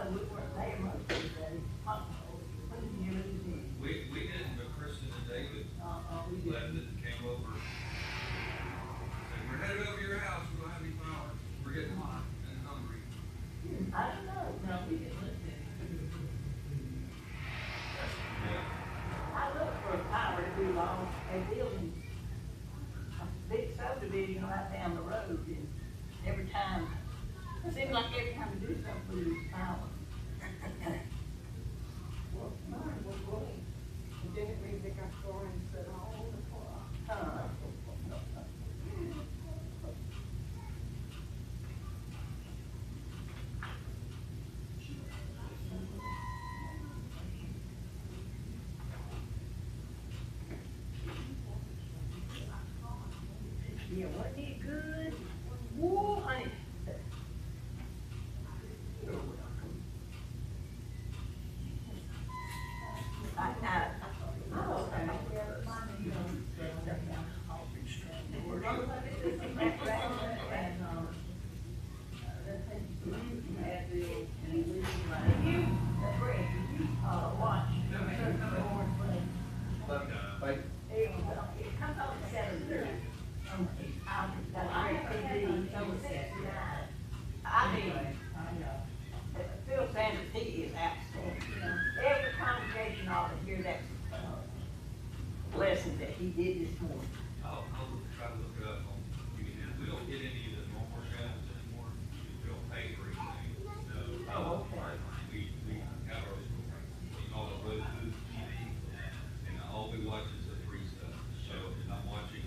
we weren't there most of the day. When did you lose it? We didn't, but Kristen and David We left did. it and came over. Said, we're headed over to your house, we don't have any flowers, we're getting hot and hungry. I don't know, no, we didn't look at it. Yeah. I looked for a power to do long, a building, a big subdivision right down the road, and every time, it seems like every time we do something, we lose power. Well, mine was going, and then it means they got to go and set all the clock. Yeah, wasn't it good? Woo, honey. Like, It comes on 7:30. I mean, Phil Sanders, he is absolutely, every congregation ought to hear that, lesson that he did this morning. I'll try to look it up on, we don't get any of the normal channels anymore, we don't pay for anything, so. Oh, okay. We have our, all the Roku TV, and all we watch is the free stuff, so I'm watching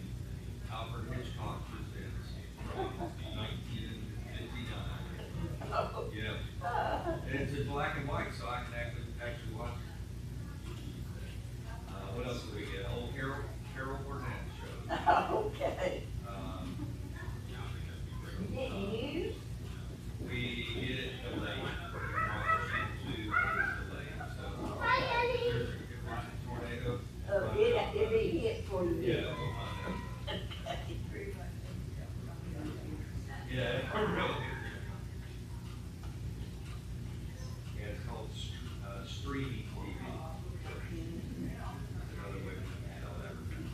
Alfred Hitchcock presents from 1959. Oh. Yeah, and it's in black and white, so I can actually watch it. What else do we get? Old Carol Burnett show. Okay. Um, You get any news? We get it delayed, Channel 2 is delayed, so. There's a tornado. It be hit for you. Yeah, we'll find out. Yeah, it's really. Yeah, it's called, streaming TV. That's another way to tell everything.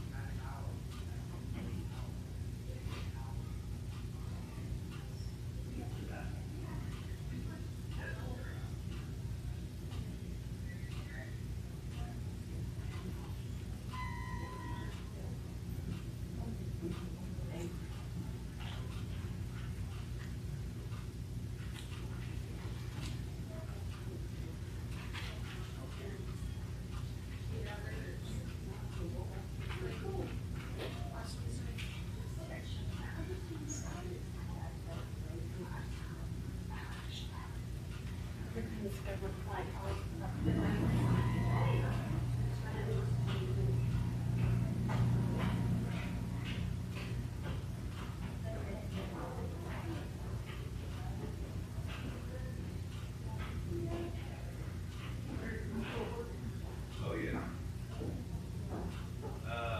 Oh, yeah.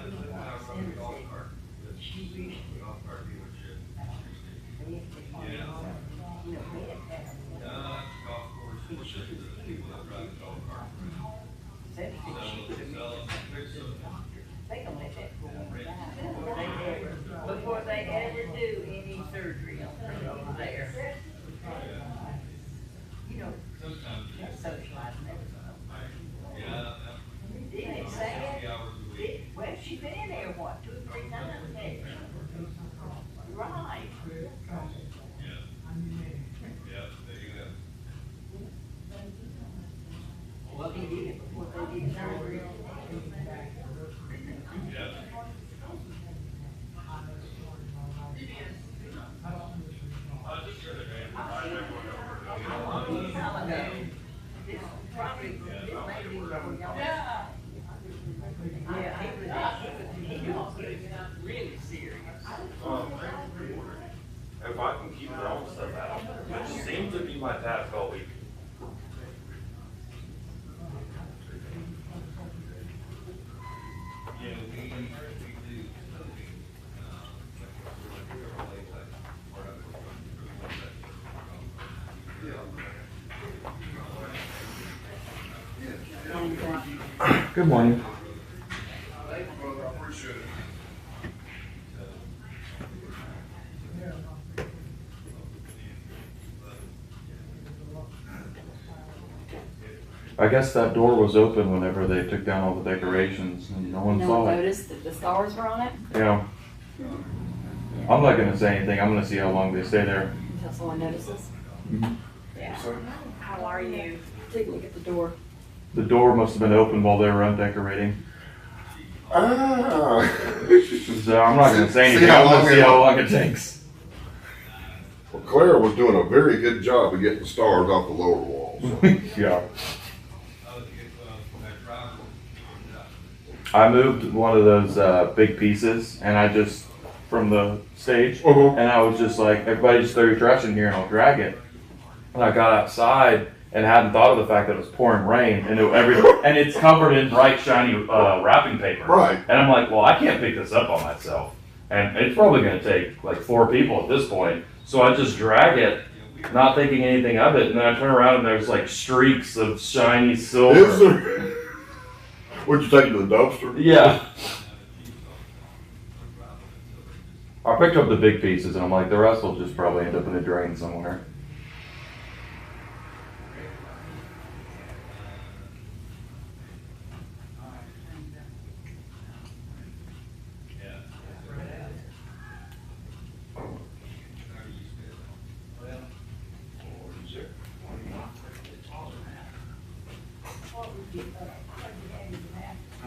The house on the golf cart, the golf cart dealership. Yeah. Golf course, which is the people that drive the golf cart. Sell, fix them. They gonna let that go before they ever do any surgery on over there. Yeah. You know, Sometimes, that's socializing everything. yeah, Didn't it say 60 it? hours a week. Well, she been in there, what, 2 or 3 times, hasn't she? Right. Yeah. Yeah, there you go. Well, he did it before they did surgery. Yeah. Just the other day, I remember A long time ago. This probably, this may be before y'all. Yeah, he was really serious. If I can keep throwing stuff out, which seemed to be my task all week. Yeah, we do coding, like, part of it. Yeah. Good morning. Thank you, brother, I appreciate it. I guess that door was open whenever they took down all the decorations and no one No saw one it. noticed that the stars were on it Yeah. I'm not gonna say anything. I'm gonna see how long they stay there. until someone notices. Mhm. Yeah. How are you? Take a look at the door. The door must have been open while they were undecorating. Ah. So I'm not gonna say See anything. how I'm gonna long see it- how long it takes. Well, Claire was doing a very good job of getting the stars off the lower walls. Yeah. Oh, that driver, I moved one of those big pieces and I just, from the stage, Uh-huh. and I was just like, everybody just throw your trash in here and I'll drag it. And I got outside and hadn't thought of the fact that it was pouring rain and and it's covered in bright shiny wrapping paper. Right. And I'm like, well, I can't pick this up on myself. And it's probably gonna take like 4 people at this point. So I just drag it, not thinking anything of it, and then I turn around and there's like streaks of shiny silver. Is there? Would you take it to the dumpster? Yeah. I picked up the big pieces and I'm like, the rest will just probably end up in a drain somewhere.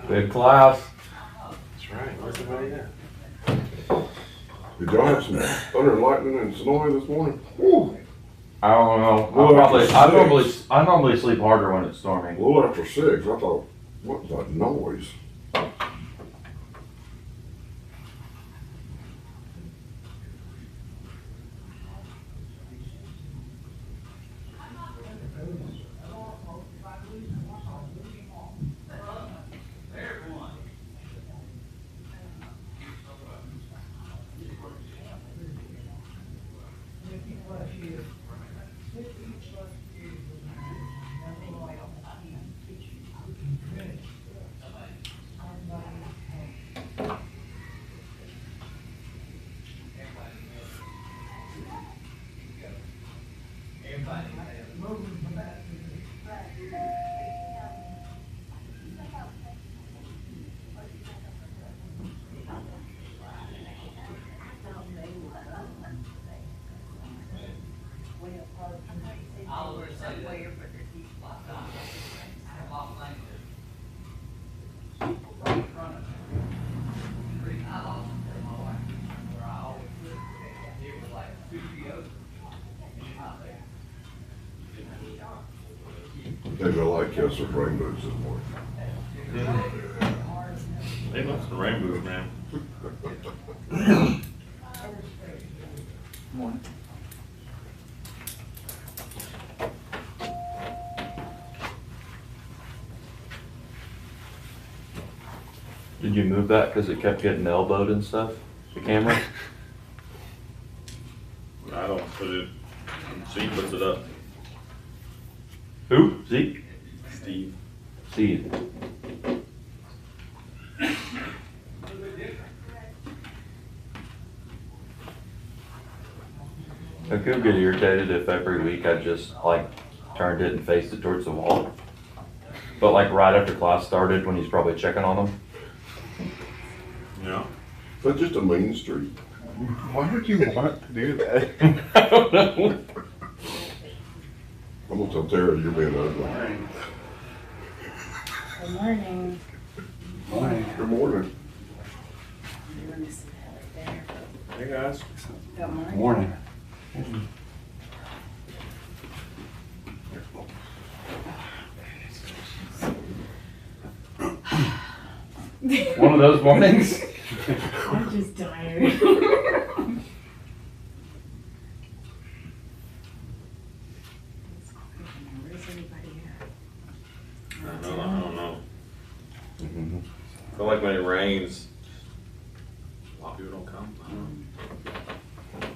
Big class. That's right. Where's everybody at? Did y'all have some thunder and lightning and snow this morning? Woo. I don't know. Well, I normally sleep harder when it's A storming. little after 6, I thought, what was that noise? Maybe I like Kessler rainbows this morning. They love some rainbows, man. Did you move that because it kept getting elbowed and stuff? The camera? I don't put it, Steve puts it up. Who? Zeke? Steve. Steve. I could get irritated if every week I just like turned it and faced it towards the wall. But like right after class started when he's probably checking on them. Yeah. But just a main street. Why would you want to do that? I don't know. I'm gonna tell Tara you're being ugly. Good morning. Good morning. Hey guys. Good morning. Morning. One of those mornings. I'm just tired. Where's everybody at? I don't know. I feel like when it rains, a lot of people don't come. I don't know.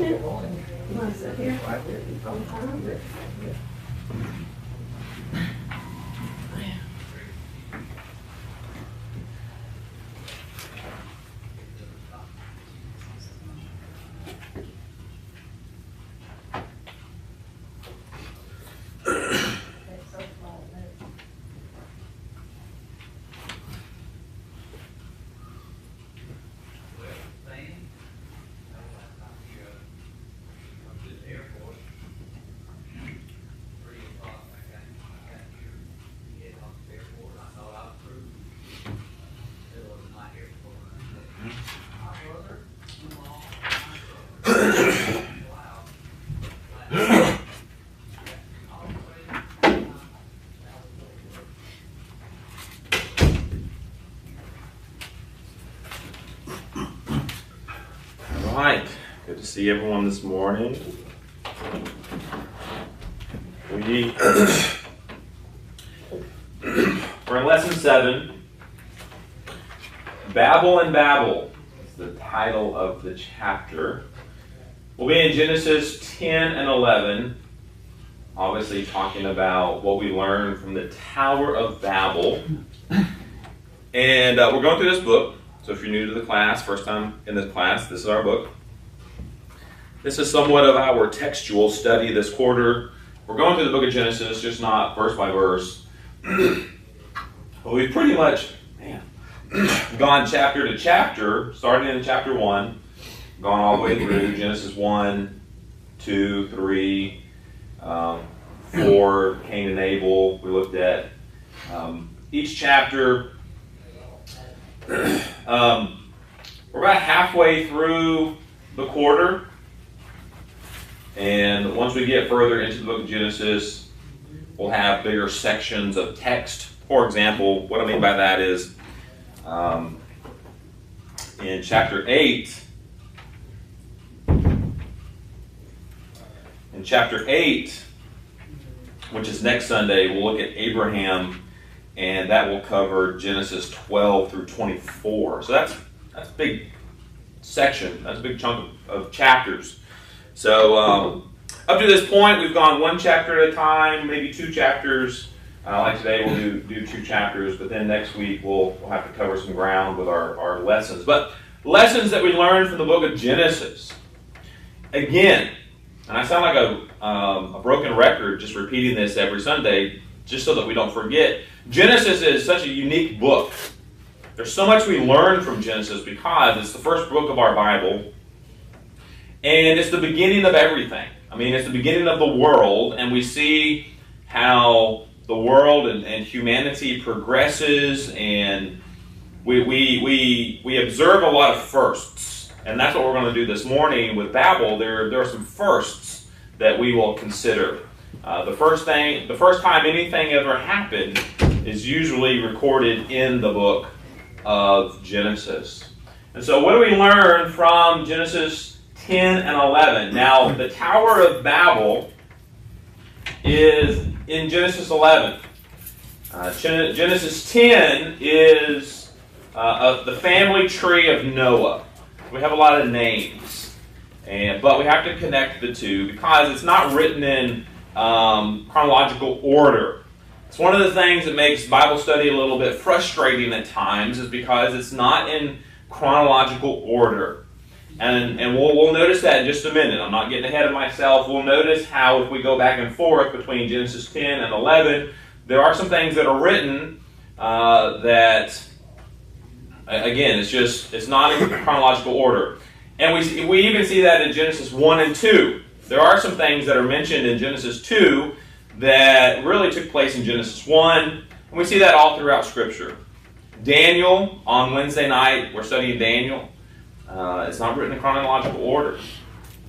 You want to sit here? All the time? All right, good to see everyone this morning. We're in lesson 7. Babel and Babel is the title of the chapter. We'll be in Genesis 10 and 11, obviously talking about what we learned from the Tower of Babel. And we're going through this book. So if you're new to the class, first time in this class, this is our book. This is somewhat of our textual study this quarter. We're going through the book of Genesis, just not verse by verse. But we've pretty much, gone chapter to chapter, starting in chapter 1, gone all the way through Genesis 1, 2, 3, 4, Cain and Abel. We looked at each chapter. We're about halfway through the quarter, and once we get further into the book of Genesis, we'll have bigger sections of text. For example, what I mean by that is in chapter 8, which is next Sunday, we'll look at Abraham, and that will cover Genesis 12 through 24. So that's a big section. That's a big chunk of chapters. So up to this point, we've gone one chapter at a time, maybe 2 chapters. Like today, we'll do 2 chapters, but then next week we'll have to cover some ground with our lessons. But lessons that we learned from the book of Genesis. Again, and I sound like a broken record just repeating this every Sunday, just so that we don't forget. Genesis is such a unique book. There's so much we learn from Genesis because it's the first book of our Bible, and it's the beginning of everything. I mean, it's the beginning of the world, and we see how the world and humanity progresses, and we observe a lot of firsts, and that's what we're going to do this morning with Babel. There are some firsts that we will consider. The first time anything ever happened is usually recorded in the book of Genesis. And so what do we learn from Genesis 10 and 11? Now, the Tower of Babel is in Genesis 11. Genesis 10 is the family tree of Noah. We have a lot of names, but we have to connect the two because it's not written in chronological order. It's one of the things that makes Bible study a little bit frustrating at times is because it's not in chronological order. And we'll notice that in just a minute. I'm not getting ahead of myself. We'll notice how if we go back and forth between Genesis 10 and 11, there are some things that are written that, again, it's not in chronological order. And we even see that in Genesis 1 and 2. There are some things that are mentioned in Genesis 2 that really took place in Genesis 1, and we see that all throughout Scripture. Daniel, on Wednesday night, we're studying Daniel. It's not written in chronological order,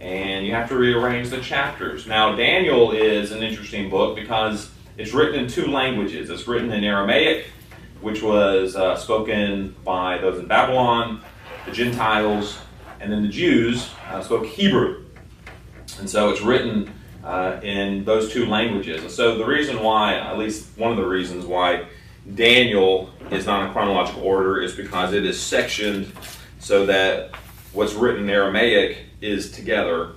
and you have to rearrange the chapters. Now, Daniel is an interesting book because it's written in 2 languages. It's written in Aramaic, which was spoken by those in Babylon, the Gentiles, and then the Jews spoke Hebrew. And so it's written in those 2 languages. And so the reason why, at least one of the reasons why Daniel is not in chronological order is because it is sectioned so that what's written in Aramaic is together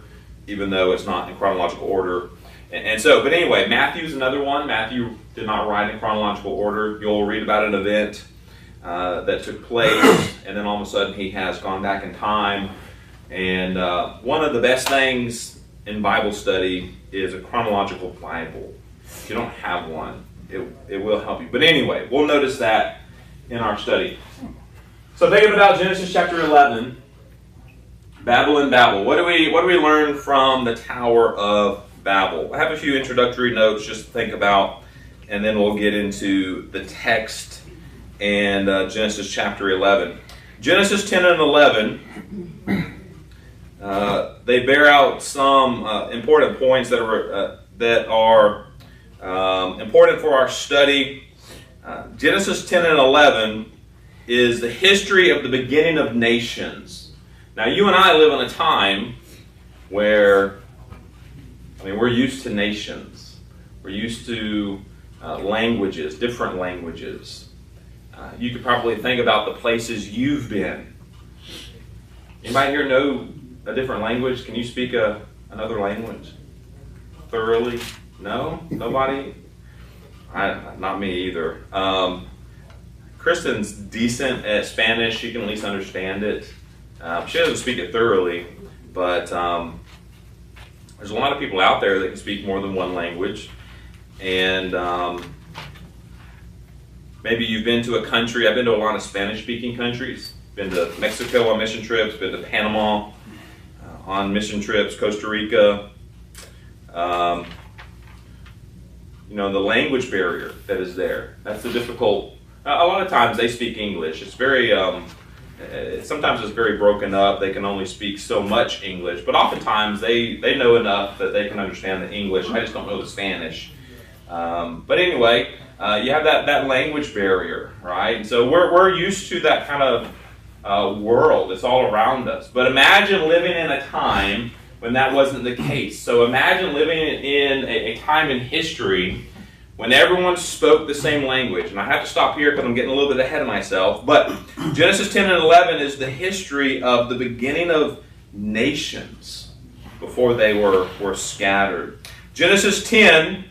even though it's not in chronological order. And so, but anyway, Matthew's another one. Matthew did not write in chronological order. You'll read about an event that took place, and then all of a sudden he has gone back in time. And one of the best things in Bible study is a chronological Bible. If you don't have one, it will help you. But anyway, we'll notice that in our study. So thinking about Genesis chapter 11, Babel and Babel. What do we learn from the Tower of Babel? I have a few introductory notes just to think about, and then we'll get into the text and Genesis chapter 11. Genesis 10 and 11, they bear out some important points that are important for our study. Genesis 10 and 11 is the history of the beginning of nations. Now, you and I live in a time where, we're used to nations. We're used to languages, different languages. You could probably think about the places you've been. Anybody here know a different language? Can you speak another language thoroughly? No? Nobody? Not me either. Kristen's decent at Spanish. She can at least understand it. She doesn't speak it thoroughly, but there's a lot of people out there that can speak more than one language. And maybe you've been to a country. I've been to a lot of Spanish-speaking countries. Been to Mexico on mission trips, been to Panama on mission trips, Costa Rica. The language barrier that is there. That's the difficult. A lot of times they speak English. It's very, sometimes it's very broken up. They can only speak so much English, but oftentimes they know enough that they can understand the English. I just don't know the Spanish. But anyway, you have that language barrier, right? And so we're used to that kind of world. It's all around us. But imagine living in a time when that wasn't the case. So imagine living in a time in history when everyone spoke the same language. And I have to stop here because I'm getting a little bit ahead of myself. But Genesis 10 and 11 is the history of the beginning of nations before they were scattered. Genesis 10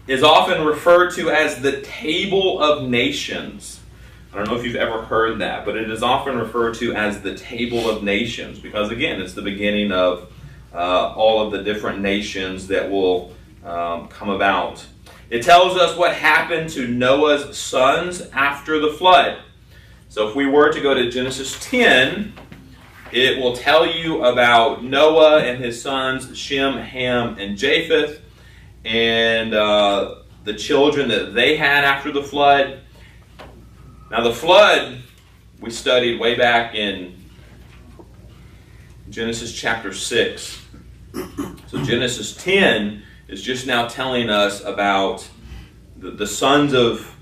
is often referred to as the Table of Nations. I don't know if you've ever heard that, but it is often referred to as the Table of Nations because, again, it's the beginning of all of the different nations that will come about. It tells us what happened to Noah's sons after the flood. So if we were to go to Genesis 10, it will tell you about Noah and his sons Shem, Ham, and Japheth, and the children that they had after the flood. Now the flood we studied way back in Genesis chapter 6. So Genesis 10 is just now telling us about the sons of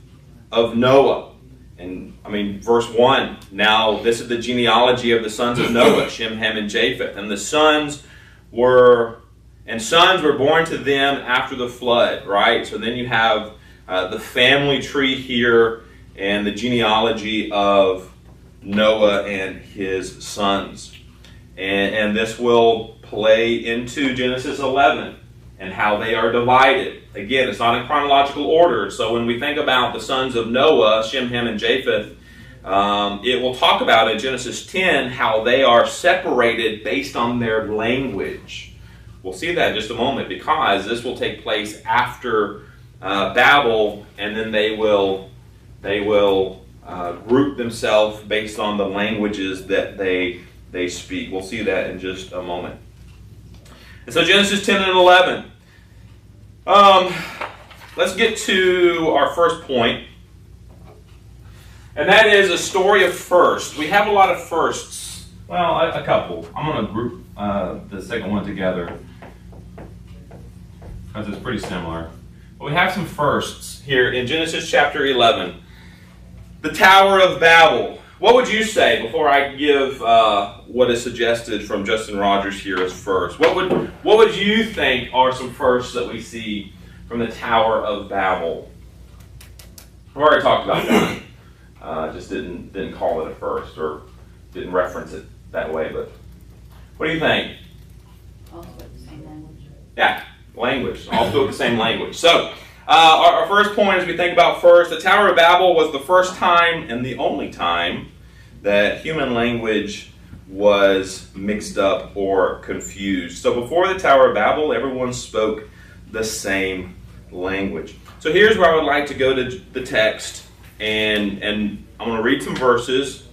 Noah. And verse 1, now this is the genealogy of the sons of Noah, Shem, Ham, and Japheth. And the sons were born to them after the flood, right? So then you have the family tree here and the genealogy of Noah and his sons. And this will play into Genesis 11 and how they are divided. Again, it's not in chronological order. So when we think about the sons of Noah, Shem, Ham, and Japheth, it will talk about in Genesis 10 how they are separated based on their language. We'll see that in just a moment because this will take place after Babel, and then they will group themselves based on the languages that they speak. We'll see that in just a moment. And so Genesis 10 and 11. Let's get to our first point. And that is a story of firsts. We have a lot of firsts. Well, a couple. I'm going to group the second one together because it's pretty similar. But we have some firsts here in Genesis chapter 11. The Tower of Babel. What would you say before I give what is suggested from Justin Rogers here as first? What would you think are some firsts that we see from the Tower of Babel? We've already talked about that. Just didn't call it a first or didn't reference it that way. But what do you think? Also the same language. Yeah, language. All spoke the same language. So, our first point as we think about first, the Tower of Babel was the first time and the only time that human language was mixed up or confused. So before the Tower of Babel, everyone spoke the same language. So here's where I would like to go to the text, and I'm going to read some verses,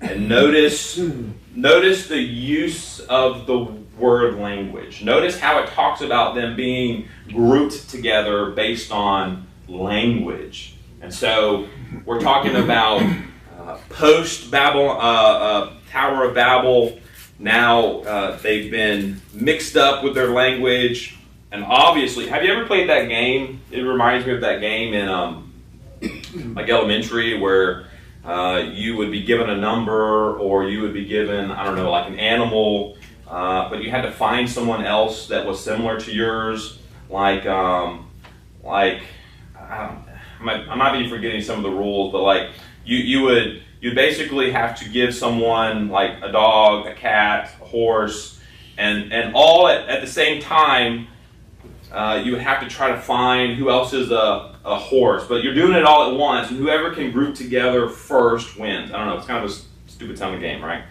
and notice the use of the word language. Notice how it talks about them being grouped together based on language. And so we're talking about post-Babel, Tower of Babel. Now they've been mixed up with their language. And obviously, have you ever played that game? It reminds me of that game in like elementary where you would be given a number, or you would be given, I don't know, like an animal, but you had to find someone else that was similar to yours. I might be forgetting some of the rules, but like you'd basically have to give someone like a dog, a cat, a horse, and all at the same time. You would have to try to find who else is a horse, but you're doing it all at once, and whoever can group together first wins. I don't know, it's kind of a stupid sounding game, right?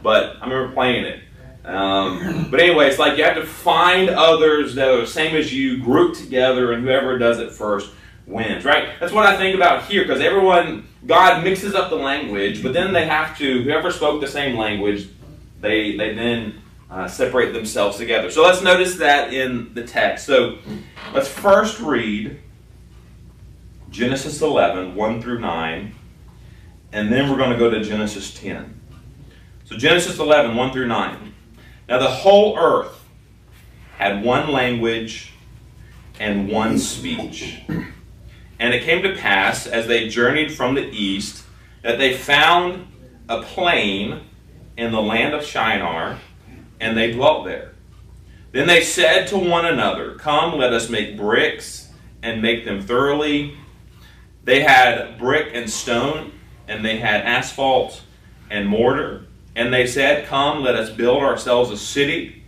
But I remember playing it. But anyway, it's like you have to find others that are the same as you, group together, and whoever does it first wins, right? That's what I think about here, because God mixes up the language, but then they have to, whoever spoke the same language, they then separate themselves together. So let's notice that in the text. So let's first read Genesis 11, 1 through 9, and then we're going to go to Genesis 10. So Genesis 11, 1 through 9. Now the whole earth had one language and one speech. And it came to pass, as they journeyed from the east, that they found a plain in the land of Shinar, and they dwelt there. Then they said to one another, "Come, let us make bricks, and make them thoroughly." They had brick and stone, and they had asphalt and mortar. And they said, "Come, let us build ourselves a city,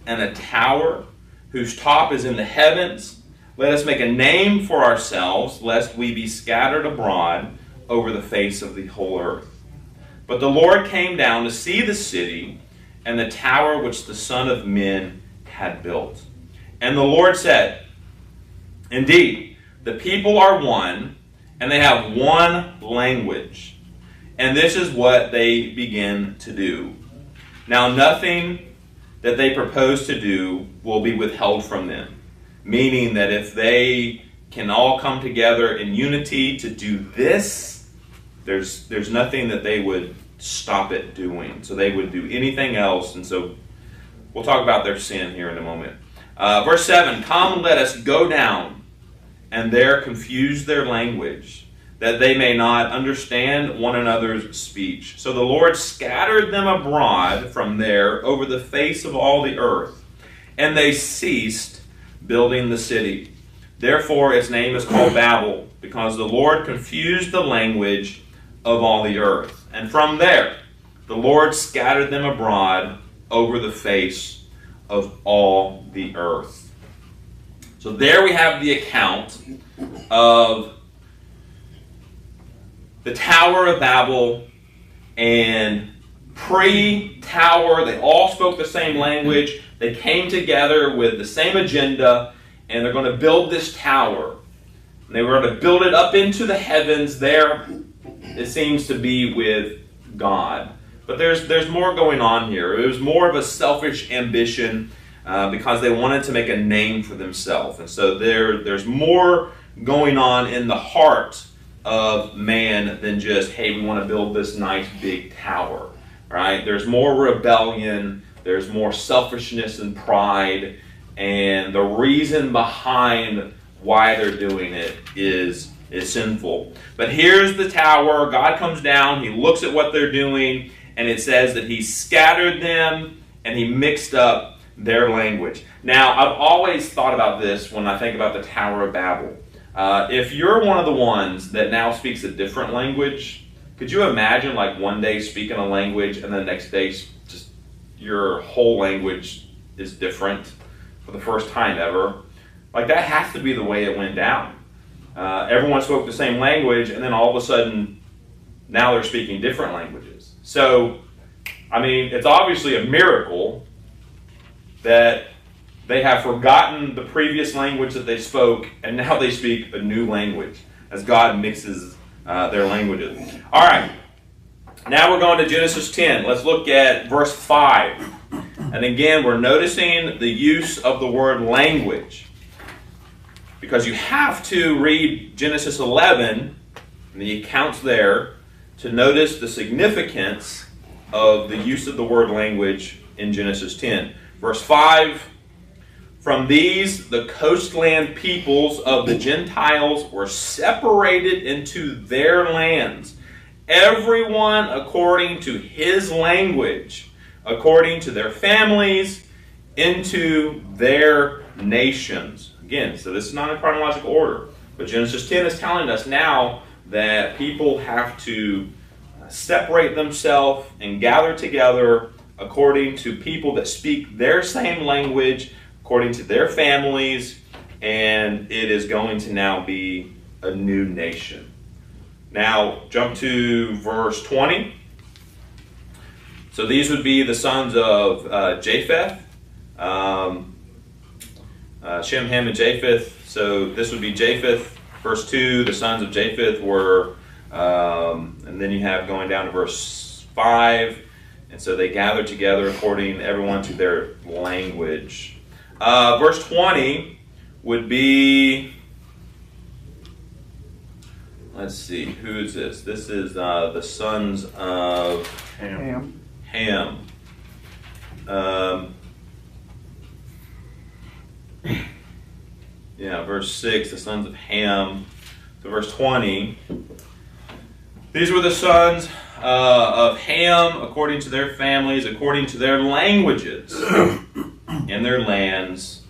and a tower, whose top is in the heavens. Let us make a name for ourselves, lest we be scattered abroad over the face of the whole earth." But the Lord came down to see the city, and the tower which the Son of Man had built. And the Lord said, "Indeed, the people are one, and they have one language. And this is what they begin to do. Now nothing that they propose to do will be withheld from them." Meaning that if they can all come together in unity to do this, there's nothing that they would stop it doing. So they would do anything else. And so we'll talk about their sin here in a moment. Verse 7, "Come, let us go down, and there confuse their language, that they may not understand one another's speech." So the Lord scattered them abroad from there over the face of all the earth, and they ceased building the city. Therefore its name is called Babel, because the Lord confused the language of all the earth. And from there, the Lord scattered them abroad over the face of all the earth. So there we have the account of the Tower of Babel, and pre-tower, they all spoke the same language. They came together with the same agenda, and they're going to build this tower. And they were going to build it up into the heavens. There, it seems to be with God. But there's more going on here. It was more of a selfish ambition because they wanted to make a name for themselves. And so there's more going on in the heart of man than just, hey, we want to build this nice big tower. Right? There's more rebellion. There's more selfishness and pride. And the reason behind why they're doing it is sinful. But here's the tower. God comes down. He looks at what they're doing. And it says that he scattered them and he mixed up their language. Now, I've always thought about this when I think about the Tower of Babel. If you're one of the ones that now speaks a different language, could you imagine like one day speaking a language and the next day just your whole language is different for the first time ever. Like, that has to be the way it went down. Everyone spoke the same language, and then all of a sudden, now they're speaking different languages. So, I mean, it's obviously a miracle that they have forgotten the previous language that they spoke, and now they speak a new language as God mixes their languages. All right, now we're going to Genesis 10. Let's look at verse 5. And again, we're noticing the use of the word language, because you have to read Genesis 11 and the accounts there to notice the significance of the use of the word language in Genesis 10. Verse 5, from these the coastland peoples of the Gentiles were separated into their lands, everyone according to his language, according to their families, into their nations. Again, so this is not in chronological order, but Genesis 10 is telling us now that people have to separate themselves and gather together according to people that speak their same language, according to their families, and it is going to now be a new nation. Now, jump to verse 20. So these would be the sons of Japheth. Shem, Ham, and Japheth. So this would be Japheth. Verse 2, the sons of Japheth were, and then you have going down to verse 5, and so they gathered together according everyone to their language. Verse 20 would be, let's see, who is this? This is the sons of Ham. Yeah, verse 6, the sons of Ham. So verse 20, these were the sons of Ham according to their families, according to their languages, in their lands,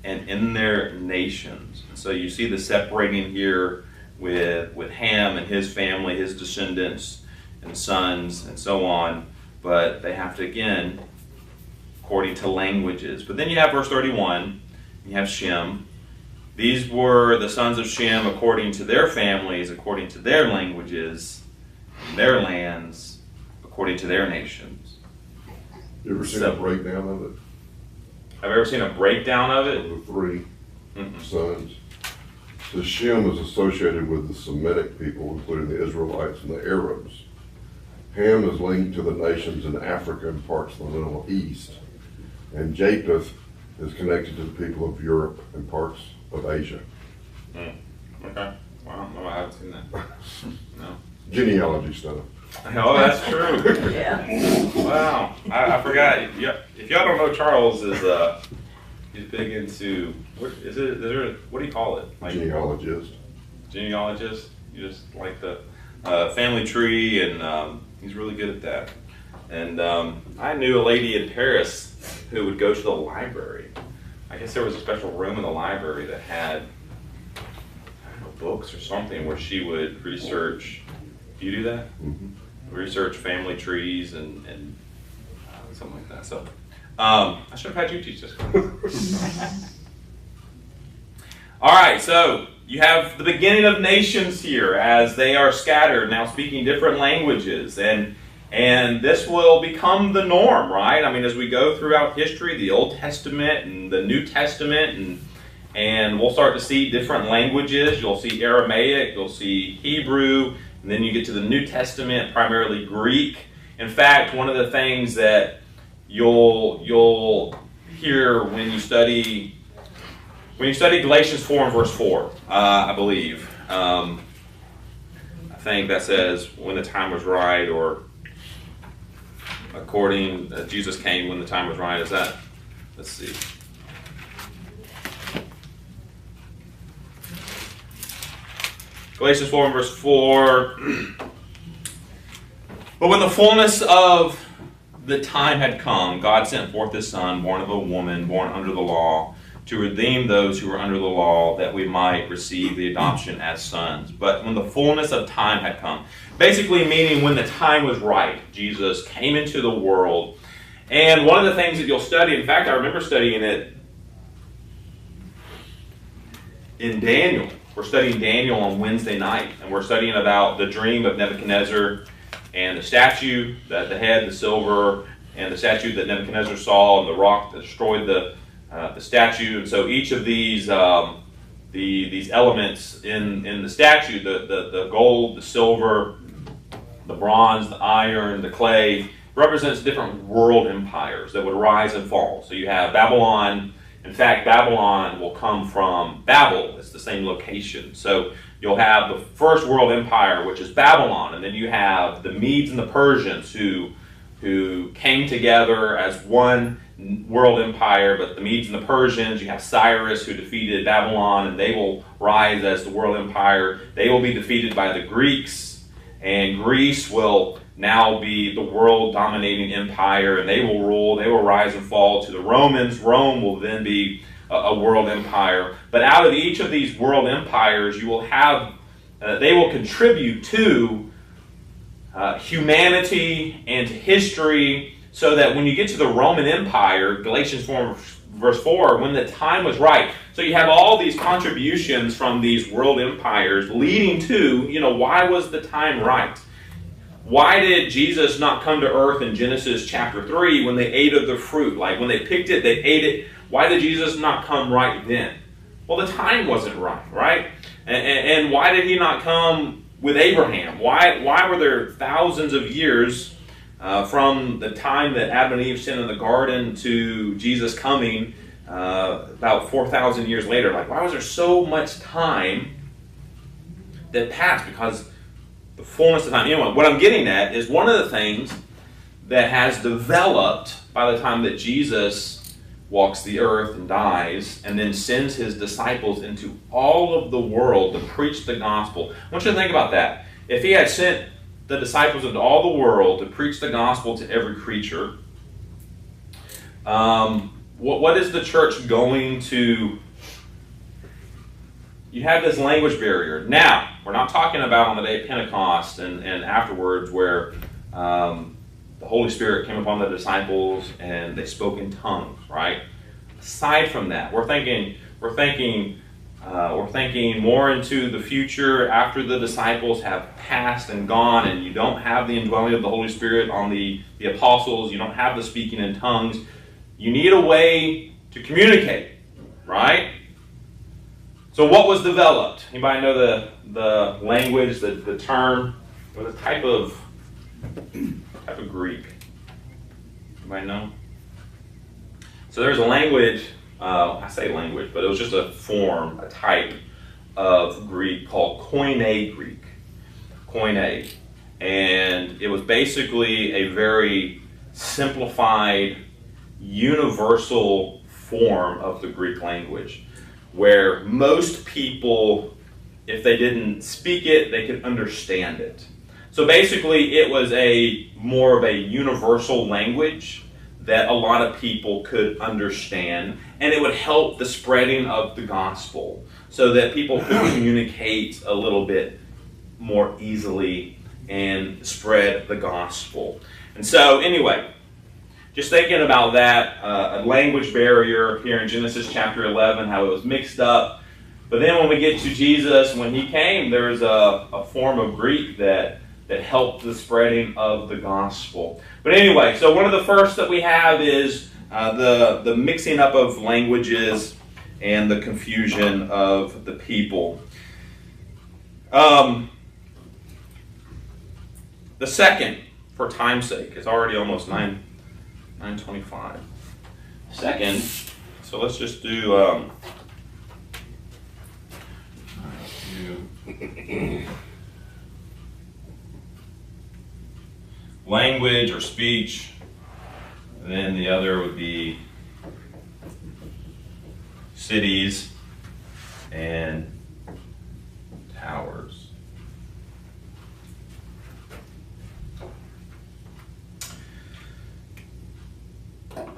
and in their nations. And so you see the separating here with Ham and his family, his descendants and sons, and so on. But they have to, again, according to languages. But then you have verse 31, you have Shem. These were the sons of Shem according to their families, according to their languages, and their lands, according to their nations. You ever seen a breakdown of it? Have you ever seen a breakdown of it? Of the three Mm-mm. sons. So Shem is associated with the Semitic people, including the Israelites and the Arabs. Ham is linked to the nations in Africa and parts of the Middle East. And Japheth is connected to the people of Europe and parts of Asia. Okay. Wow, no, I haven't seen that. No. Genealogy stuff. Oh, that's true. Yeah. Wow. I forgot. Yeah. If y'all don't know, Charles is he's big into what do you call it? Like Genealogist. genealogist. You just like the family tree, and he's really good at that. And I knew a lady in Paris who would go to the library. I guess there was a special room in the library that had, I don't know, books or something where she would research. Do you do that? Mm-hmm. Research family trees and something like that. So I should have had you teach this. All right, so you have the beginning of nations here as they are scattered, now speaking different languages, and this will become the norm, right? I mean, as we go throughout history, the Old Testament and the New Testament, and we'll start to see different languages. You'll see Aramaic, you'll see Hebrew, and then you get to the New Testament, primarily Greek. In fact, one of the things that you'll hear when you study Galatians 4 and verse 4, I believe. I think that says when the time was right, or according Jesus came when the time was right. Is that? Let's see. Galatians 4 and verse 4. But when the fullness of the time had come, God sent forth His Son, born of a woman, born under the law, to redeem those who were under the law, that we might receive the adoption as sons. But when the fullness of time had come, basically meaning when the time was right, Jesus came into the world, And one of the things that you'll study, in fact, I remember studying it in Daniel. We're studying Daniel on Wednesday night, and we're studying about the dream of Nebuchadnezzar and the statue, the head, the silver, and the statue that Nebuchadnezzar saw, and the rock that destroyed the statue. And so each of these elements in the statue, the gold, the silver, the bronze, the iron, the clay, represents different world empires that would rise and fall. So you have Babylon. In fact, Babylon will come from Babel. It's the same location. So you'll have the first world empire, which is Babylon, and then you have the Medes and the Persians who came together as one world empire. But the Medes and the Persians, you have Cyrus who defeated Babylon, and they will rise as the world empire. They will be defeated by the Greeks, and Greece will now be the world dominating empire, and they will rule. They will rise and fall to the Romans. Rome will then be a world empire. But out of each of these world empires, you will have, they will contribute to humanity and to history, so that when you get to the Roman Empire, Galatians 4 verse 4, when the time was right. So you have all these contributions from these world empires leading to, why was the time right? Why did Jesus not come to earth in Genesis chapter 3 when they ate of the fruit? Like when they picked it, they ate it. Why did Jesus not come right then? Well, the time wasn't right? And why did he not come with Abraham? Why were there thousands of years from the time that Adam and Eve sinned in the garden to Jesus coming about 4,000 years later? Like, why was there so much time that passed? Because the fullness of time. Anyway, what I'm getting at is one of the things that has developed by the time that Jesus walks the earth and dies, and then sends his disciples into all of the world to preach the gospel. I want you to think about that. If he had sent the disciples into all the world to preach the gospel to every creature, what is the church going to... You have this language barrier. Now, we're not talking about on the day of Pentecost and afterwards where the Holy Spirit came upon the disciples and they spoke in tongues, right? Aside from that, we're thinking more into the future after the disciples have passed and gone, and you don't have the indwelling of the Holy Spirit on the apostles. You don't have the speaking in tongues. You need a way to communicate, right? So what was developed? Anybody know the language, the term, or the type of Greek? Anybody know? So there's a language, I say language, but it was just a form, a type of Greek called Koine Greek. Koine. And it was basically a very simplified, universal form of the Greek language, where most people, if they didn't speak it, they could understand it. So basically, it was more of a universal language that a lot of people could understand, and it would help the spreading of the gospel so that people could communicate a little bit more easily and spread the gospel. And so anyway, just thinking about that, a language barrier here in Genesis chapter 11, how it was mixed up. But then when we get to Jesus, when he came, there was a form of Greek that helped the spreading of the gospel. But anyway, so one of the first that we have is the mixing up of languages and the confusion of the people. The second, for time's sake, it's already almost 9:25. Second, so let's just do language or speech, and then the other would be cities and towers.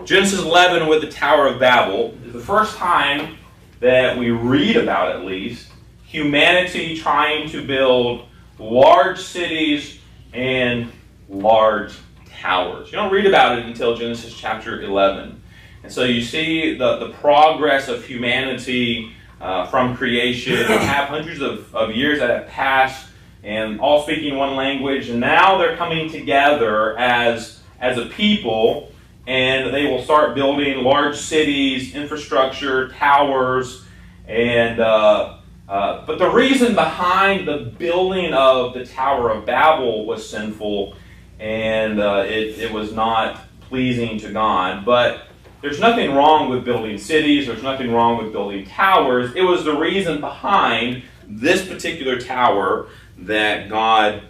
Genesis 11 with the Tower of Babel is the first time that we read about, at least, humanity trying to build large cities and large towers. You don't read about it until Genesis chapter 11. And so you see the progress of humanity from creation. You have hundreds of years that have passed and all speaking one language. And now they're coming together as a people, and they will start building large cities, infrastructure, towers. And but the reason behind the building of the Tower of Babel was sinful, and it was not pleasing to God. But there's nothing wrong with building cities. There's nothing wrong with building towers. It was the reason behind this particular tower that God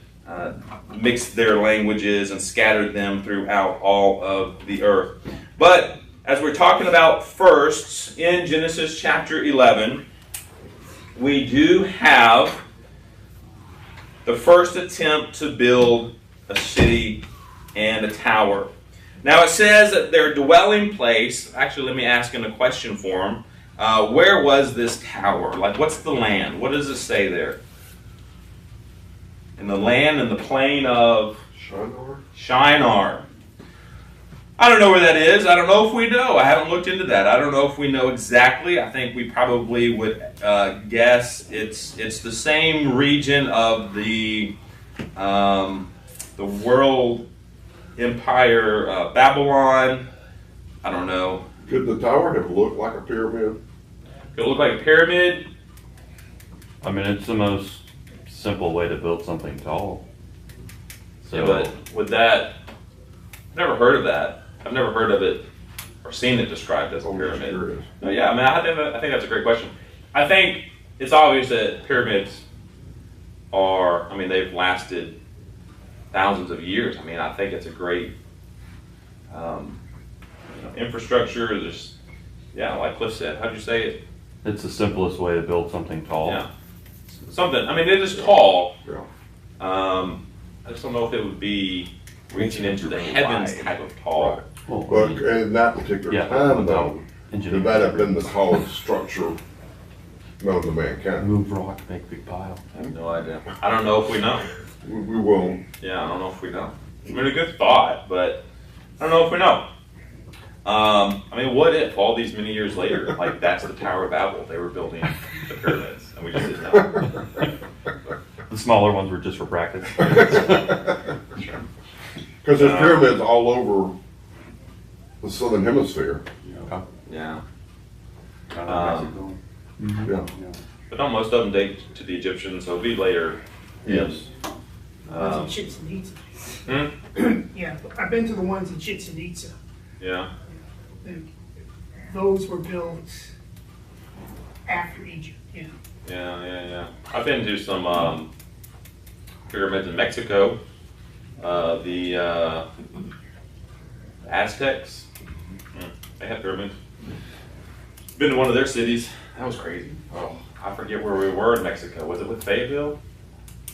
mixed their languages and scattered them throughout all of the earth. But as we're talking about firsts in Genesis chapter 11, we do have the first attempt to build a city and a tower. Now it says that their dwelling place, actually let me ask in a question form, where was this tower? Like, what's the land? What does it say there? In the land and the plain of Shinar. I don't know where that is. I don't know if we know. I haven't looked into that. I don't know if we know exactly. I think we probably would guess it's the same region of the world empire, Babylon. I don't know. Could the tower have looked like a pyramid? Could it look like a pyramid? I mean, it's the most simple way to build something tall. So, Yeah, but would that? I've never heard of that. I've never heard of it or seen it described as a I'm just pyramid. curious. No, yeah, I mean, I think that's a great question. I think it's obvious that pyramids are. I mean, they've lasted thousands of years. I mean, I think it's a great infrastructure. There's, yeah, like Cliff said. How'd you say it? it's the simplest way to build something tall. Yeah, something. I mean, it is tall. Yeah. I just don't know if it would be reaching into the heavens type of tall. Right. Well, But in that particular Yeah, time, though, without engineering. could that have been the tallest structure known to mankind? Move rock, make big pile. I have no idea. I don't know if we know. We won't. Yeah, I don't know if we know. I mean, a good thought, but I don't know if we know. I mean, what if all these many years later, like that's the Tower of Babel, they were building the pyramids, and we just didn't know? The smaller ones were just for practice. Because there's pyramids all over the southern hemisphere. Yeah. Yeah. But don't most of them date to the Egyptians, so it'll be later. Yes. Ones in Chichen Itza. Hmm? Yeah, I've been to the ones in Chichen Itza. Yeah. Those were built after Egypt, yeah. Yeah. I've been to some pyramids in Mexico. The Aztecs, they had pyramids. Been to one of their cities. That was crazy. Oh, I forget where we were in Mexico. Was it with Fayetteville?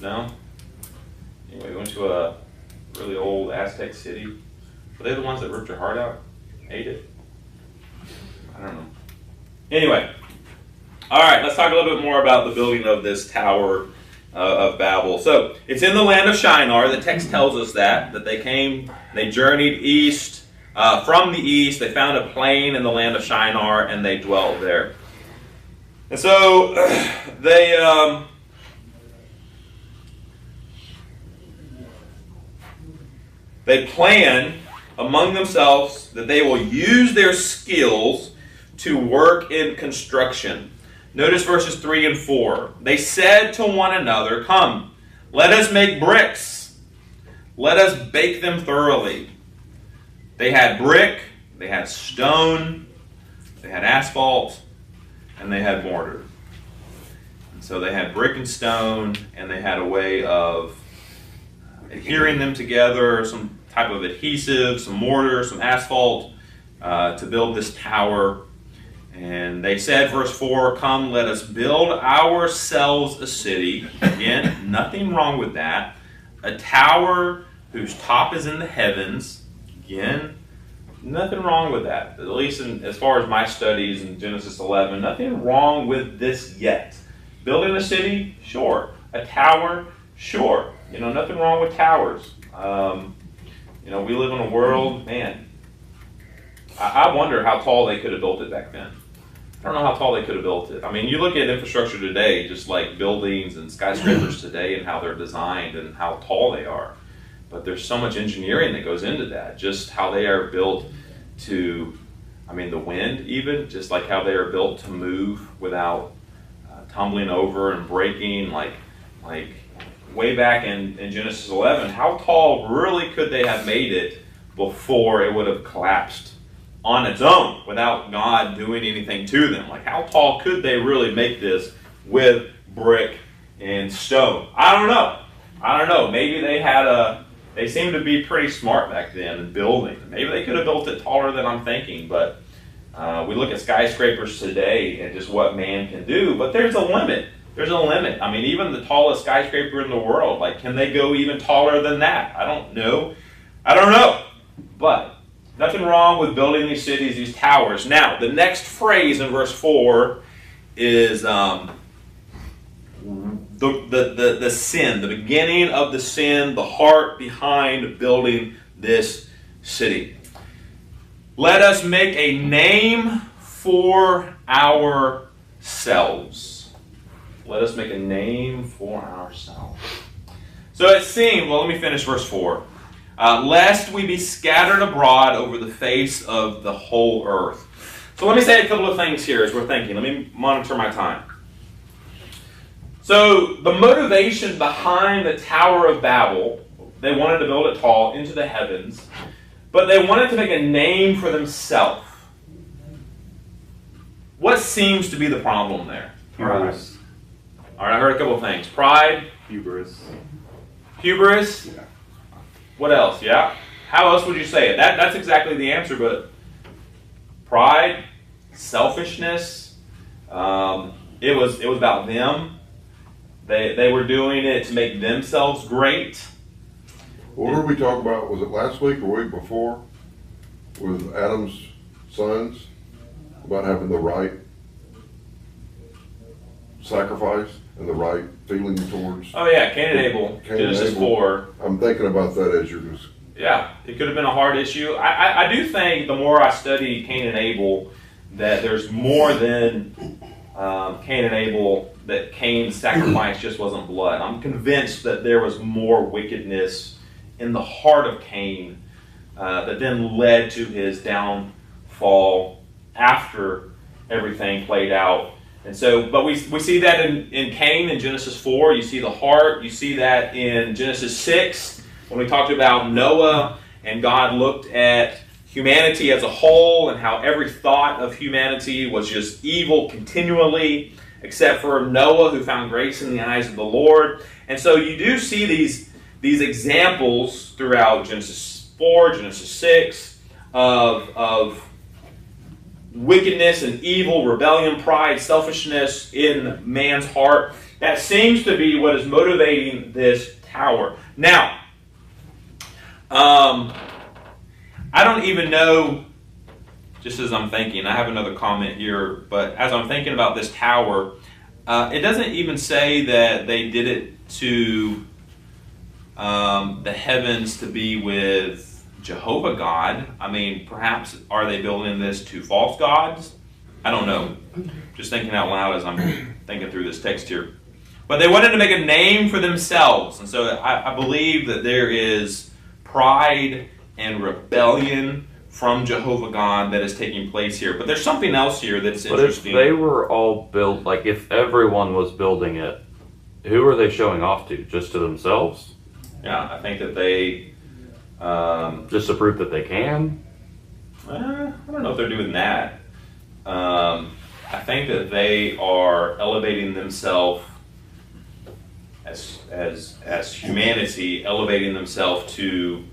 No? Anyway, we went to a really old Aztec city. Were they the ones that ripped your heart out? Ate it? I don't know. Anyway. All right, let's talk a little bit more about the building of this Tower of Babel. So, it's in the land of Shinar. The text tells us that they came, they journeyed east. From the east, they found a plain in the land of Shinar, and they dwelt there. And so, they plan among themselves that they will use their skills to work in construction. Notice verses 3 and 4. They said to one another, "Come, let us make bricks. Let us bake them thoroughly." They had brick, they had stone, they had asphalt, and they had mortar. And so they had brick and stone, and they had a way of adhering them together, some type of adhesive, some mortar, some asphalt, to build this tower. And they said, verse 4, "Come, let us build ourselves a city." Again, nothing wrong with that. A tower whose top is in the heavens. Again, nothing wrong with that. At least as far as my studies in Genesis 11, nothing wrong with this yet. Building a city, sure. A tower, sure. Nothing wrong with towers. You know, we live in a world, man. I wonder how tall they could have built it back then. I don't know how tall they could have built it. I mean, you look at infrastructure today, just like buildings and skyscrapers today and how they're designed and how tall they are. But there's so much engineering that goes into that, just how they are built to, I mean, the wind even, just like how they are built to move without tumbling over and breaking, like way back in Genesis 11, how tall really could they have made it before it would have collapsed on its own without God doing anything to them? Like, how tall could they really make this with brick and stone? I don't know. Maybe they seemed to be pretty smart back then in building. Maybe they could have built it taller than I'm thinking, but we look at skyscrapers today and just what man can do, but there's a limit. There's a limit. I mean, even the tallest skyscraper in the world, like, can they go even taller than that? I don't know. But nothing wrong with building these cities, these towers. Now, the next phrase in verse 4 is the sin, the beginning of the sin, the heart behind building this city. Let us make a name for ourselves. Let us make a name for ourselves. So it seemed, well, let me finish verse 4. Lest we be scattered abroad over the face of the whole earth. So let me say a couple of things here as we're thinking. Let me monitor my time. So the motivation behind the Tower of Babel, they wanted to build it tall into the heavens, but they wanted to make a name for themselves. What seems to be the problem there? Hubris. All right, I heard a couple of things. Pride. Hubris. Hubris. Yeah. What else? Yeah. How else would you say it? That's exactly the answer, but pride, selfishness. It was about them. They were doing it to make themselves great. What were we talking about? Was it last week or week before? With Adam's sons? About having the right sacrifice and the right feeling towards. Oh yeah, Cain and Abel, Cain and Genesis Abel. 4. I'm thinking about that as you're just. Yeah, it could have been a hard issue. I do think the more I study Cain and Abel, that there's more than Cain and Abel, that Cain's sacrifice just wasn't blood. I'm convinced that there was more wickedness in the heart of Cain that then led to his downfall after everything played out. And so, but we see that in Cain in Genesis 4. You see the heart. You see that in Genesis 6 when we talked about Noah and God looked at humanity as a whole and how every thought of humanity was just evil continually, except for Noah, who found grace in the eyes of the Lord. And so you do see these examples throughout Genesis 4, Genesis 6 of wickedness and evil, rebellion, pride, selfishness in man's heart. That seems to be what is motivating this tower. Now, I don't even know, just as I'm thinking, I have another comment here, but as I'm thinking about this tower, it doesn't even say that they did it to the heavens to be with Jehovah God. I mean, perhaps are they building this to false gods? I don't know. Just thinking out loud as I'm thinking through this text here. But they wanted to make a name for themselves. And so I believe that there is pride and rebellion from Jehovah God that is taking place here. But there's something else here that's interesting. But if they were all built, like if everyone was building it, who are they showing off to? Just to themselves? Yeah, I think that they... just to prove that they can? I don't know if they're doing that. I think that they are elevating themselves as humanity, elevating themselves to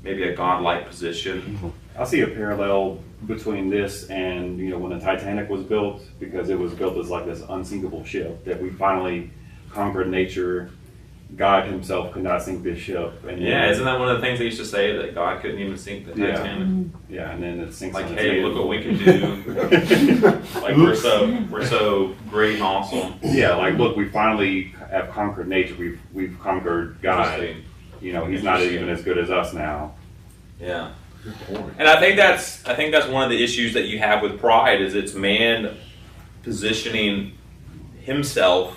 maybe a godlike position. I see a parallel between this and, when the Titanic was built, because it was built as like this unsinkable ship that we finally conquered nature. God himself could not sink this ship. And yeah, isn't that one of the things they used to say, that God couldn't even sink the Titanic? Yeah, and then it sinks. Like, on hey, its look what we can do. Like, we're so great and awesome. Yeah, like, look, we finally have conquered nature. We've conquered God. Interesting. he's not even as good as us now. Yeah. Good point. And I think that's one of the issues that you have with pride is it's man positioning himself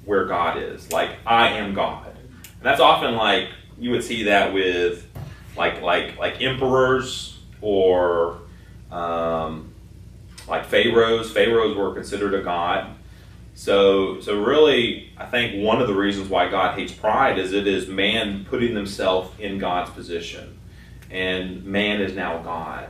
where God is. Like, I am God. And that's often like you would see that with like emperors or like pharaohs. Pharaohs were considered a god. So really, I think one of the reasons why God hates pride is it is man putting themselves in God's position. And man is now God.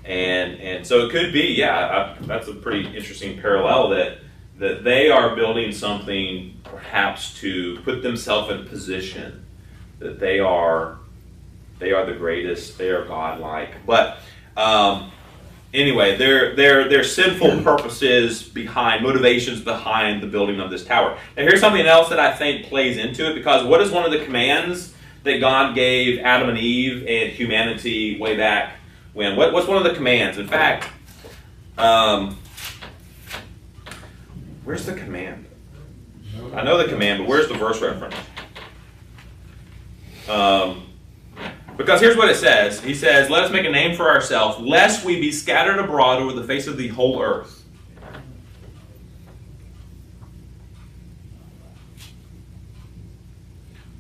And so it could be, that's a pretty interesting parallel that they are building something perhaps to put themselves in position that they are the greatest, they are godlike. But anyway, their sinful purposes behind, motivations behind the building of this tower. Now here's something else that I think plays into it, because what is one of the commands that God gave Adam and Eve and humanity way back when? What's one of the commands? In fact, where's the command? I know the command, but where's the verse reference? Because here's what it says. He says, let us make a name for ourselves, lest we be scattered abroad over the face of the whole earth.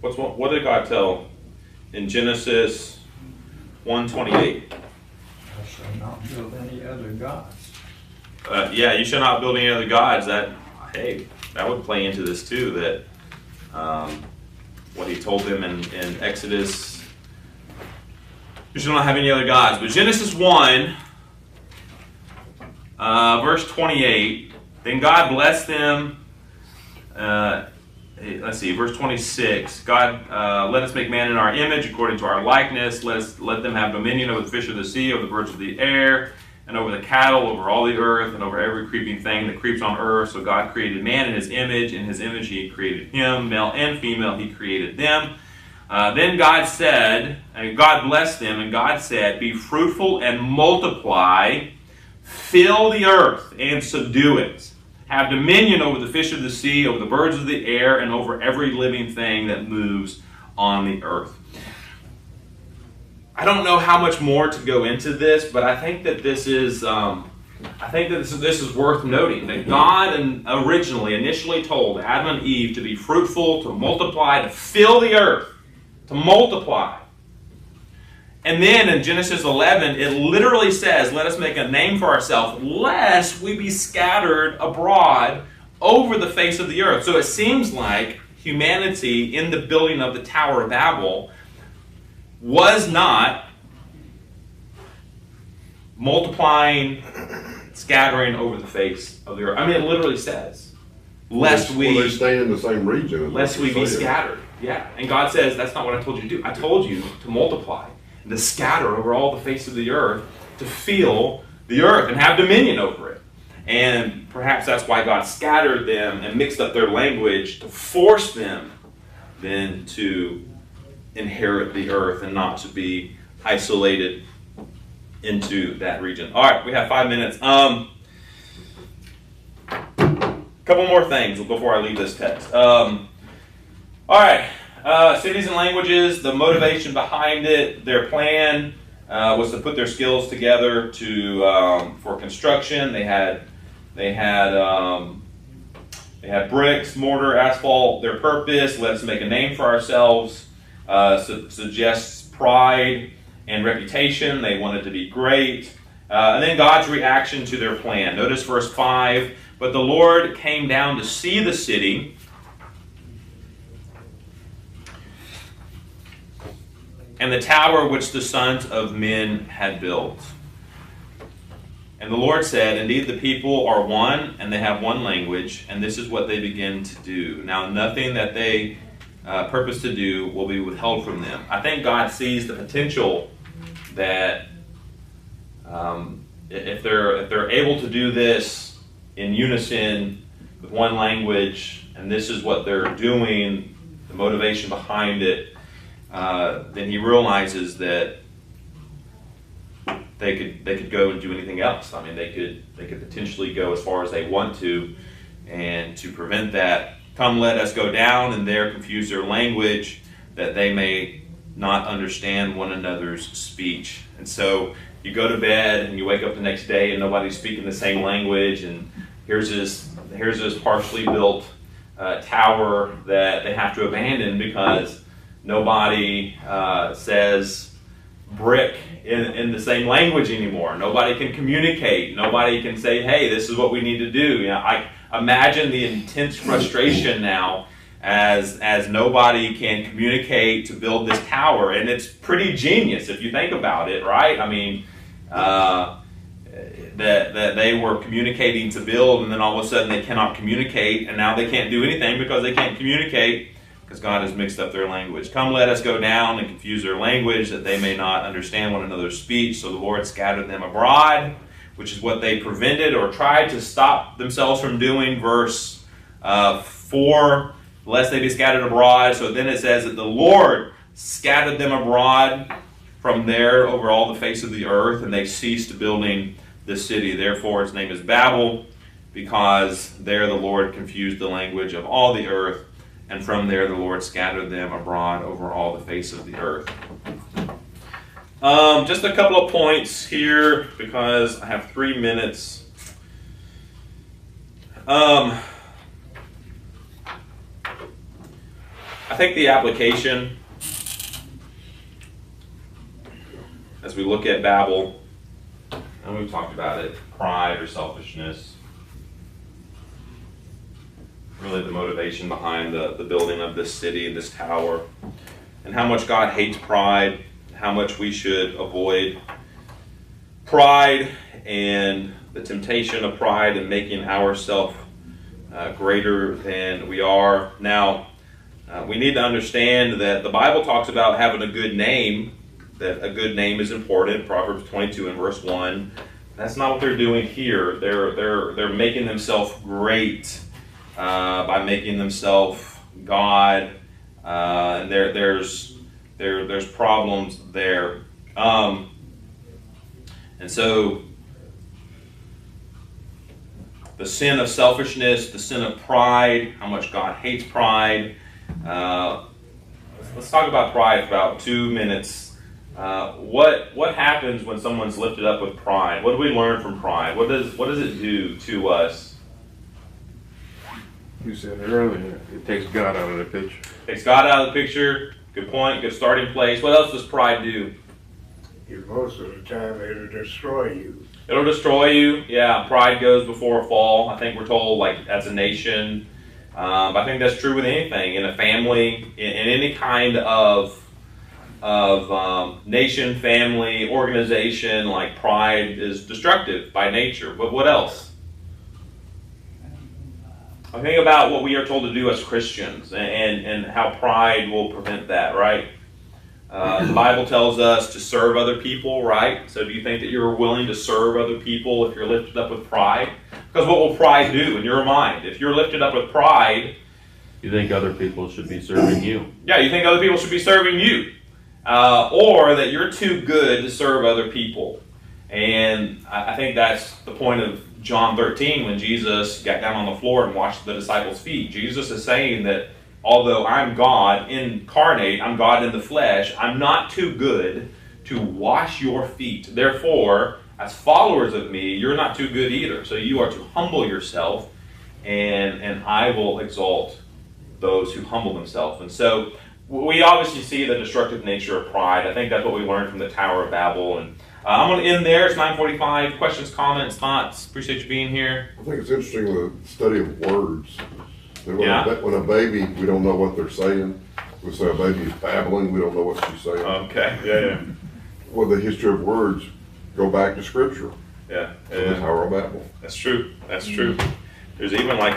What did God tell in Genesis 1:28? I shall not build any other gods. You shall not build any other gods. That would play into this too. That what he told them in Exodus, you shall not have any other gods. But Genesis 1, verse 28. Then God blessed them. Let's see, verse 26. God, let us make man in our image, according to our likeness. Let them have dominion over the fish of the sea, over the birds of the air, and over the cattle, over all the earth, and over every creeping thing that creeps on earth. So God created man in his image. In his image he created him. Male and female he created them. Then God said, and God blessed them, and God said, be fruitful and multiply, fill the earth and subdue it. Have dominion over the fish of the sea, over the birds of the air, and over every living thing that moves on the earth. I don't know how much more to go into this, but I think that this is this is worth noting. That God initially told Adam and Eve to be fruitful, to multiply, to fill the earth, to multiply. And then in Genesis 11, it literally says, let us make a name for ourselves, lest we be scattered abroad over the face of the earth. So it seems like humanity in the building of the Tower of Babel was not multiplying, scattering over the face of the earth. I mean, it literally says, lest they stay in the same region. Lest we be scattered. Yeah. And God says, that's not what I told you to do. I told you to multiply, and to scatter over all the face of the earth, to fill the earth and have dominion over it. And perhaps that's why God scattered them and mixed up their language to force them then to inherit the earth and not to be isolated into that region. All right, we have 5 minutes. Couple more things before I leave this text. All right. Cities and languages, the motivation behind it, their plan was to put their skills together for construction. They had bricks, mortar, asphalt. Their purpose, let's make a name for ourselves, suggests pride and reputation. They wanted to be great. And then God's reaction to their plan. Notice verse 5, but the Lord came down to see the city, and the tower which the sons of men had built. And the Lord said, indeed the people are one, and they have one language, and this is what they begin to do. Now nothing that they purpose to do will be withheld from them. I think God sees the potential that if they're able to do this in unison with one language, and this is what they're doing, the motivation behind it, then he realizes that they could go and do anything else. I mean, they could potentially go as far as they want to, and to prevent that, come let us go down, and there confuse their language, that they may not understand one another's speech. And so you go to bed and you wake up the next day and nobody's speaking the same language, and here's this partially built tower that they have to abandon because nobody says brick in the same language anymore. Nobody can communicate. Nobody can say, hey, this is what we need to do. You know, I imagine the intense frustration now as nobody can communicate to build this tower. And it's pretty genius if you think about it, right? I mean, that they were communicating to build, and then all of a sudden they cannot communicate, and now they can't do anything because they can't communicate because God has mixed up their language. Come, let us go down and confuse their language, that they may not understand one another's speech. So the Lord scattered them abroad, which is what they prevented or tried to stop themselves from doing. Verse 4, lest they be scattered abroad. So then it says that the Lord scattered them abroad from there over all the face of the earth, and they ceased building the city. Therefore its name is Babel, because there the Lord confused the language of all the earth, and from there the Lord scattered them abroad over all the face of the earth. Just a couple of points here, because I have 3 minutes. I think the application, as we look at Babel, and we've talked about it, pride or selfishness, really the motivation behind the building of this city, this tower, and how much God hates pride, how much we should avoid pride and the temptation of pride and making ourselves greater than we are. Now, we need to understand that the Bible talks about having a good name, that a good name is important. Proverbs 22 and verse 1. That's not what they're doing here. They're making themselves great by making themselves God, and there's problems there. And so the sin of selfishness, the sin of pride, how much God hates pride. Let's talk about pride for about 2 minutes. What happens when someone's lifted up with pride? What do we learn from pride? What does it do to us? You said earlier, it takes God out of the picture. Takes God out of the picture. Good point. Good starting place. What else does pride do? Most of the time, it'll destroy you. It'll destroy you. Yeah, pride goes before a fall. I think we're told, like, as a nation. I think that's true with anything, in a family, in any kind of nation, family, organization. Like, pride is destructive by nature. But what else? I think about what we are told to do as Christians and how pride will prevent that, right? The Bible tells us to serve other people, right? So do you think that you're willing to serve other people if you're lifted up with pride? Because what will pride do in your mind? If you're lifted up with pride... You think other people should be serving you. Yeah, you think other people should be serving you. Or that you're too good to serve other people. And I think that's the point of John 13 when Jesus got down on the floor and washed the disciples' feet. Jesus is saying that although I'm God incarnate, I'm God in the flesh, I'm not too good to wash your feet. Therefore, as followers of me, you're not too good either. So you are to humble yourself, and I will exalt those who humble themselves. And so we obviously see the destructive nature of pride. I think that's what we learned from the Tower of Babel. And I'm going to end there. It's 9:45. Questions, comments, thoughts? Appreciate you being here. I think it's interesting, the study of words. That Yeah. When a baby, we don't know what they're saying. We say a baby is babbling, we don't know what she's saying. Okay. Yeah. Well, the history of words go back to Scripture. Yeah. So the Tower of Babel. That's true. That's true. There's even like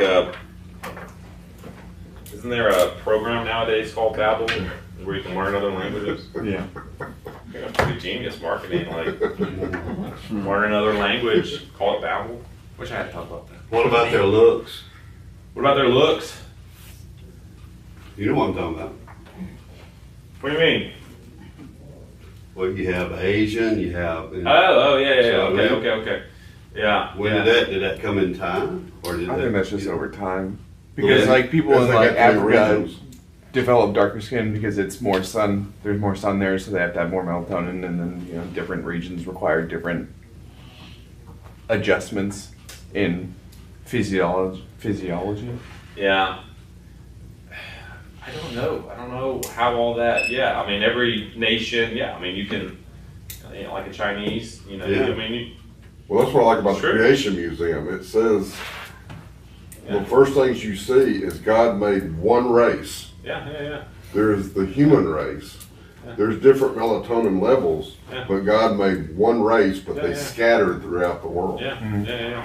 isn't there a program nowadays called Babbel where you can learn other languages? Yeah. That's pretty genius marketing. Like, learn another language, call it Babbel. Wish I had to talk about that. What about their looks? What about their looks? You know what I'm talking about. What do you mean? Well, you have Asian, you have. Oh, yeah. So, Okay. Yeah. When did that come in time, or did I that? think that's just over time. Because Yeah. like people in They like got three Africa, regions. develop darker skin because it's more sun. There's more sun there, so they have to have more melatonin, and then different regions require different adjustments in physiology. Yeah. I don't know. I don't know how all that. Yeah, I mean, every nation. Yeah, I mean, you can, like a Chinese. Yeah. I mean, Well, that's what I like about the Sure. Creation Museum. It says Yeah. the first things you see is God made one race. yeah. There's the human race. Yeah. There's different melatonin levels, Yeah. but God made one race, but they Yeah. scattered throughout the world. Yeah,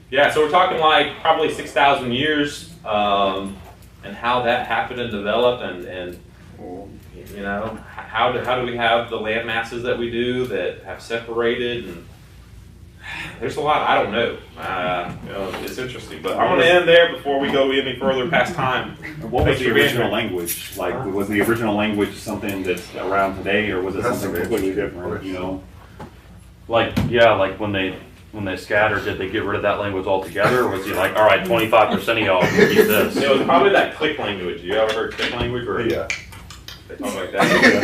yeah. So we're talking like probably 6,000 years, and how that happened and developed, and how do we have the land masses that we do that have separated, and there's a lot I don't know. It's interesting, but I'm going to end there before we go any further past time. What was Thanks the for being original here. language? Like, was the original language something that's around today, or was it That's something an completely interesting different? question. Like when they scattered, did they get rid of that language altogether, or was he like, all right, 25% of y'all keep this? It was probably that click language. You ever heard click language? Or Yeah. something like that.